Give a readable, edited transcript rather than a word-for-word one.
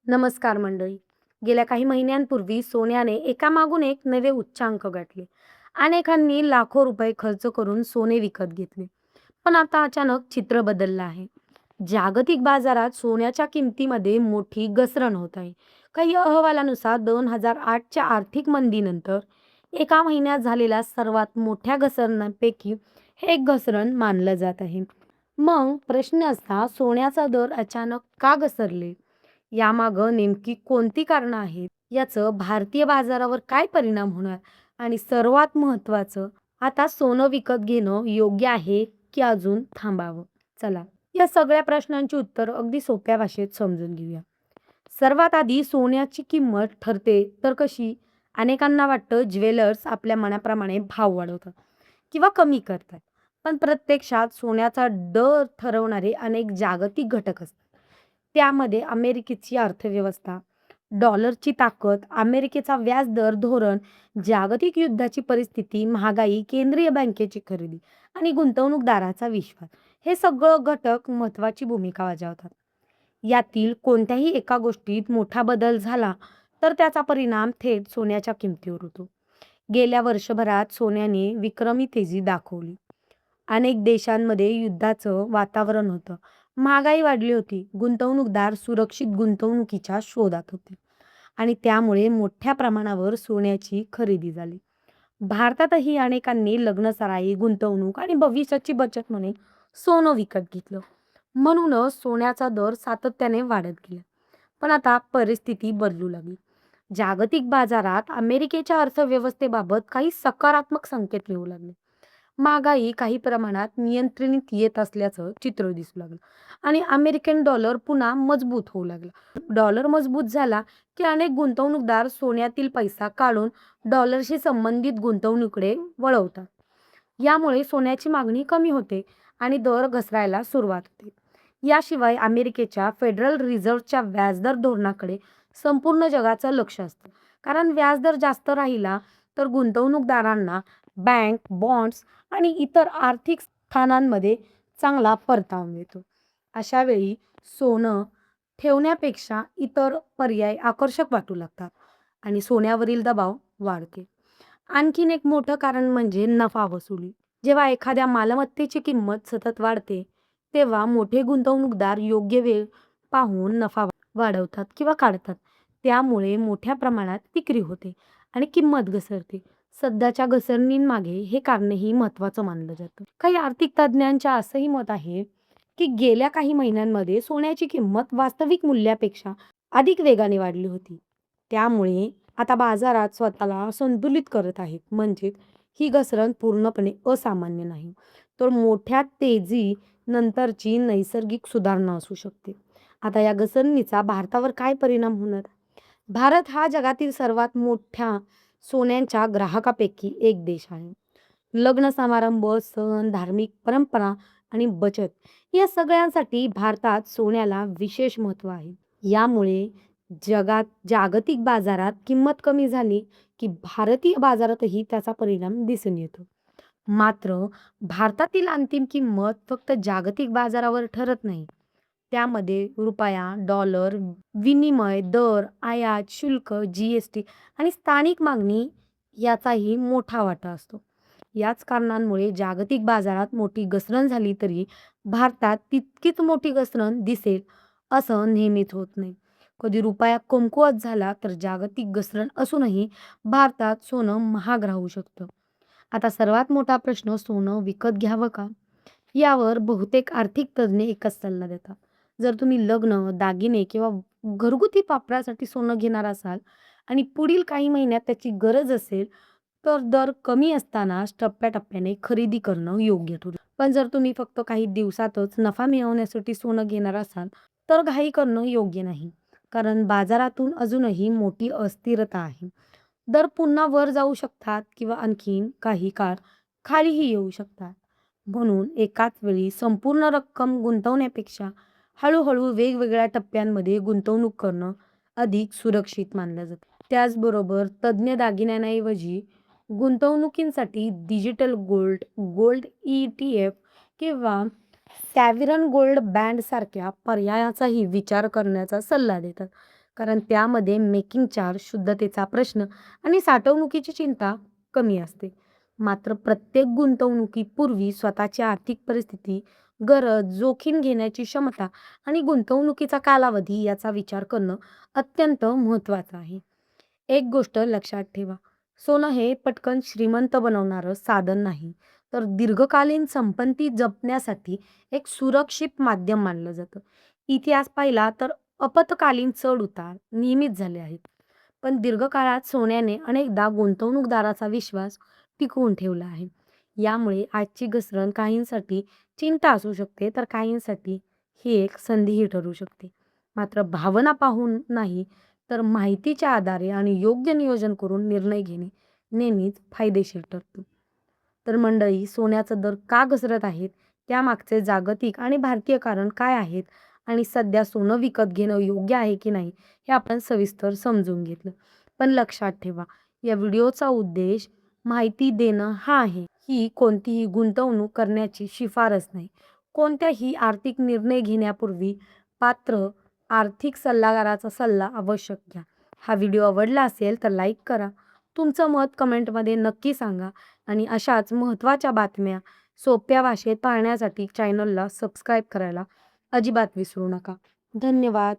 नमस्कार मंडळी. गेल्या काही महिन्यांपूर्वी सोन्याने एकामागून एक नवे उच्चांक गाठले. अनेकांनी लाखो रुपये खर्च करून सोने विकत घेतले. पण आता अचानक चित्र बदललं आहे. जागतिक बाजारात सोन्याच्या किमतीमध्ये मोठी घसरण होत आहे. काही अहवालानुसार 2008च्या आर्थिक मंदीनंतर एका महिन्यात झालेल्या सर्वात मोठ्या घसरणांपैकी हे एक घसरण मानलं जात आहे. मग प्रश्न असा, सोन्याचा दर अचानक का घसरले? यामागं नेमकी कोणती कारणं आहेत? याचं भारतीय बाजारावर काय परिणाम होणार? आणि सर्वात महत्त्वाचं, आता सोनं विकत घेणं योग्य आहे की अजून थांबावं? चला, या सगळ्या प्रश्नांची उत्तरं अगदी सोप्या भाषेत समजून घेऊया. सर्वात आधी सोन्याची किंमत ठरते तर कशी? अनेकांना वाटतं ज्वेलर्स आपल्या मनाप्रमाणे भाव वाढवतात किंवा कमी करतात. पण प्रत्यक्षात सोन्याचा दर ठरवणारे अनेक जागतिक घटक असतात. त्यामध्ये अमेरिकेची अर्थव्यवस्था, डॉलरची ताकद, अमेरिकेचा व्याजदर धोरण, जागतिक युद्धाची परिस्थिती, महागाई, केंद्रीय बँकेची खरेदी आणि गुंतवणूकदाराचा विश्वास हे सगळं घटक महत्त्वाची भूमिका बजावतात. यातील कोणत्याही एका गोष्टीत मोठा बदल झाला तर त्याचा परिणाम थेट सोन्याच्या किमतीवर होतो. गेल्या वर्षभरात सोन्याने विक्रमी तेजी दाखवली. अनेक देशांमध्ये युद्धाचं वातावरण होतं. महागाई वाढली होती. गुंतवणूकदार सुरक्षित गुंतवणुकीच्या शोधात होते आणि त्यामुळे मोठ्या प्रमाणावर सोन्याची खरेदी झाली. भारतातही अनेकांनी लग्नसराई, गुंतवणूक आणि भविष्याची बचत म्हणून सोनं विकत घेतलं. म्हणूनच सोन्याचा दर सातत्याने वाढत गेला. पण आता परिस्थिती बदलू लागली. जागतिक बाजारात अमेरिकेच्या अर्थव्यवस्थेबाबत काही सकारात्मक संकेत येऊ लागले. महागाई काही प्रमाणात नियंत्रणात येत असल्याचं चित्र दिसू लागलं आणि अमेरिकन डॉलर पुन्हा मजबूत होऊ लागला. डॉलर मजबूत झाला की अनेक गुंतवणूकदार सोन्यातील पैसा काढून डॉलरशी संबंधित गुंतवणुकीकडे वळवतात. यामुळे सोन्याची मागणी कमी होते आणि दर घसरायला सुरुवात होते. याशिवाय अमेरिकेच्या फेडरल रिझर्व्हच्या व्याजदर धोरणाकडे संपूर्ण जगाचं लक्ष असतं. कारण व्याजदर जास्त राहिला तर गुंतवणूकदारांना बँक, बॉन्ड्स आणि इतर आर्थिक स्थानांमध्ये चांगला परतावा मिळतो. अशा वेळी सोनं ठेवण्यापेक्षा इतर पर्याय आकर्षक वाटू लागतात आणि सोन्यावरील दबाव वाढते. आणखीन एक मोठं कारण म्हणजे नफा वसुली. जेव्हा एखाद्या मालमत्तेची किंमत सतत वाढते, तेव्हा मोठे गुंतवणूकदार योग्य वेळ पाहून नफा वाढवतात किंवा काढतात. त्यामुळे मोठ्या प्रमाणात विक्री होते आणि किंमत घसरते. सध्याच्या घसरणींमागे हे कारणही महत्त्वाचं मानलं जातं. काही आर्थिक तज्ज्ञांच्या असंही मत आहे की गेल्या काही महिन्यांमध्ये सोन्याची किंमत वास्तविक मूल्यापेक्षा अधिक वेगाने वाढली होती. त्यामुळे आता बाजारात स्वतःला संतुलित करत आहेत. म्हणजे ही घसरण पूर्णपणे असामान्य नाही, तर मोठ्या तेजी नंतरची नैसर्गिक सुधारणा असू शकते. आता या घसरणीचा भारतावर काय परिणाम होणार? भारत हा जगातील सर्वात मोठ्या सोन्यांच्या ग्राहकापैकी एक देश आहे. लग्न समारंभ, सण, धार्मिक परंपरा आणि बचत या सगळ्यांसाठी भारतात सोन्याला विशेष महत्त्व आहे. यामुळे जागतिक बाजारात किंमत कमी झाली की भारतीय बाजारातही त्याचा परिणाम दिसून येतो. मात्र भारतातील अंतिम किंमत फक्त जागतिक बाजारावर ठरत नाही. त्यामध्ये रुपया, डॉलर, विनिमय दर, आयात शुल्क, जी आणि स्थानिक मागणी याचाही मोठा वाटा असतो. याच कारणांमुळे जागतिक बाजारात मोठी घसरण झाली तरी भारतात तितकीच मोठी घसरण दिसेल असं नेहमीच होत नाही. कधी रुपया कमकुवत झाला तर जागतिक घसरण असूनही भारतात सोनं महाग राहू शकतं. आता सर्वात मोठा प्रश्न, सोनं विकत घ्यावं का? यावर बहुतेक आर्थिक तज्ज्ञ एकच सल्ला देतात. जर तुम्ही लग्न, दागिने किंवा घरगुती वापरासाठी सोनं घेणार असाल आणि पुढील काही महिन्यात त्याची गरज असेल, तर दर कमी असतानाच टप्प्याटप्प्याने खरेदी करणं योग्य ठरेल. पण जर तुम्ही फक्त काही दिवसातच नफा मिळवण्यासाठी सोनं घेणार असाल, तर घाई करणं योग्य नाही. कारण बाजारातून अजूनही मोठी अस्थिरता आहे. दर पुन्हा वर जाऊ शकतात किंवा आणखीन काही काळ खालीही येऊ शकतात. म्हणून एकाच वेळी संपूर्ण रक्कम गुंतवण्यापेक्षा हळूहळू वेगवेगळ्या टप्प्यांमध्ये गुंतवणूक करणं अधिक सुरक्षित मानलं जातं. त्याचबरोबर तज्ज्ञ दागिन्यांऐवजी गुंतवणुकीसाठी डिजिटल गोल्ड, गोल्ड ETF किंवा सॉव्हरेन गोल्ड बॉण्ड सारख्या पर्यायाचाही विचार करण्याचा सल्ला देतात. कारण त्यामध्ये मेकिंग चार्ज, शुद्धतेचा प्रश्न आणि साठवणुकीची चिंता कमी असते. मात्र प्रत्येक गुंतवणुकीपूर्वी स्वतःची आर्थिक परिस्थिती, गरज, जोखीम घेण्याची क्षमता आणि गुंतवणुकीचा कालावधी याचा विचार करणं अत्यंत महत्त्वाचं आहे. एक गोष्ट लक्षात ठेवा, सोनं हे पटकन श्रीमंत बनवणारं साधन नाही, तर दीर्घकालीन संपत्ती जपण्यासाठी एक सुरक्षित माध्यम मानलं जातं. इतिहास पाहिला तर आपत्कालीन चढ-उतार नेहमीच झाले आहेत. पण दीर्घकाळात सोन्याने अनेकदा गुंतवणूकदाराचा विश्वास टिकवून ठेवला आहे. यामुळे आजची घसरण काहींसाठी चिंता असू शकते, तर काहींसाठी ही एक संधीही ठरू शकते. मात्र भावना पाहून नाही, तर माहितीच्या आधारे आणि योग्य नियोजन करून निर्णय घेणे नेहमीच फायदेशीर ठरतं. तर मंडळी, सोन्याचा दर का घसरत आहेत, त्यामागचे जागतिक आणि भारतीय कारण काय आहेत आणि सध्या सोनं विकत घेणं योग्य आहे की नाही, हे आपण सविस्तर समजून घेतलं. पण लक्षात ठेवा, या व्हिडिओचा उद्देश माहिती देणं हा आहे. ही कोणतीही गुंतवणूक करण्याची शिफारस नाही. कोणत्याही आर्थिक निर्णय घेण्यापूर्वी पात्र आर्थिक सल्लागाराचा सल्ला आवश्यक घ्या. हा व्हिडिओ आवडला असेल तर लाईक करा. तुमचं मत कमेंटमध्ये नक्की सांगा आणि अशाच महत्त्वाच्या बातम्या सोप्या भाषेत पाहण्यासाठी चॅनलला सबस्क्राईब करायला अजिबात विसरू नका. धन्यवाद.